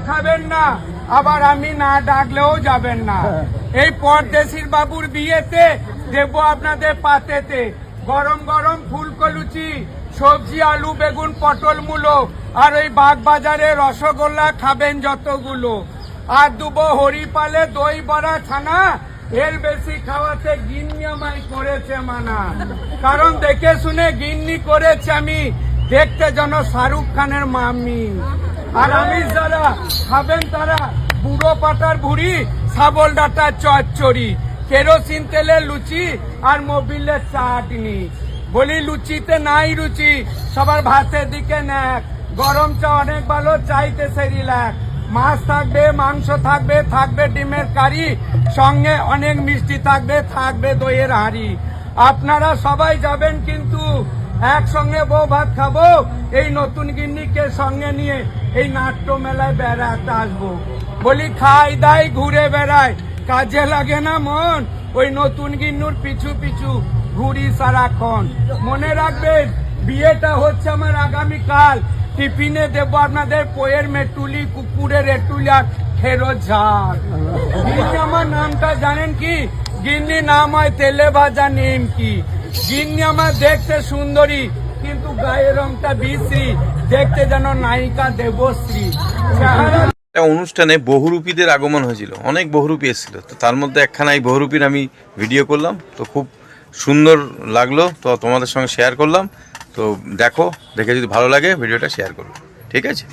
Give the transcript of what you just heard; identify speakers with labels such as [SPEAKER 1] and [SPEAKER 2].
[SPEAKER 1] খাবেন না, আবার আমি না ডাকলেও যাবেন না। এই পরদেশির বাবুর বিয়েতে দেবো আপনাদের পাতেতে গরম গরম ফুলকো লুচি, সবজি আলু বেগুন পটল মূলো, আর ওই বাগবাজারে রসগোল্লা খাবেন যতগুলো। আর দুবো হরিপালে দই বড়া ছানা, এর বেশি খাওয়াতে গিন্নি আমায় করেছে মানা। কারণ দেখে শুনে গিন্নি করেছে আমি, দেখতে যেন শাহরুখ খানের মামি। আর আমি যারা খাবেন তারা বুড়ো পাতার ভুড়ি, শাবল ডাটার চচ্চড়ি, কেরোসিন তেলের লুচি আর মোবিলের চাটনি। বলি লুচিতে নাই রুচি, সবার ভাতের দিকে ন্যাক। গরম চা অনেক ভালো, চাইতে সেরিল্যাক। মাছ থাকবে, মাংস থাকবে, থাকবে ডিমের কারি, সঙ্গে অনেক মিষ্টি থাকবে, থাকবে দইয়ের হাঁড়ি। আপনারা সবাই যাবেন কিন্তু একসঙ্গে বউ ভাত খাবো, এই নতুন গিন্নিকে সঙ্গে নিয়ে এই নাট্য মেলায় বেড়াতে আসবো। বলি খাই দাই ঘুরে বেড়ায়, কাজে লাগে না মন, ওই নতুন গিন্নুর পিছু পিছু ঘুরি সারাক্ষণ। মনে রাখবেন বিয়েটা হচ্ছে আমার আগামীকাল, টিফিনে দেবো আপনাদের পোয়ের মেটুলি, কুকুরের এটুলি আর ফেরত ঝাল। গিন্নি আমার নামটা জানেন কি? গিন্নি নাম হয় তেলে ভাজা নিমকি। গিন্নি আমার দেখতে সুন্দরী, কিন্তু গায়ের রংটা বিশ্রী, দেখতে যেন নায়িকা দেবশ্রী।
[SPEAKER 2] অনুষ্ঠানে বহুরূপীদের আগমন হয়েছিল, অনেক বহুরূপী এসেছিল, তো তার মধ্যে একখানা এই বহুরূপীর আমি ভিডিও করলাম, তো খুব সুন্দর লাগলো, তো তোমাদের সঙ্গে শেয়ার করলাম। তো দেখো, দেখে যদি ভালো লাগে ভিডিওটা শেয়ার করো, ঠিক আছে।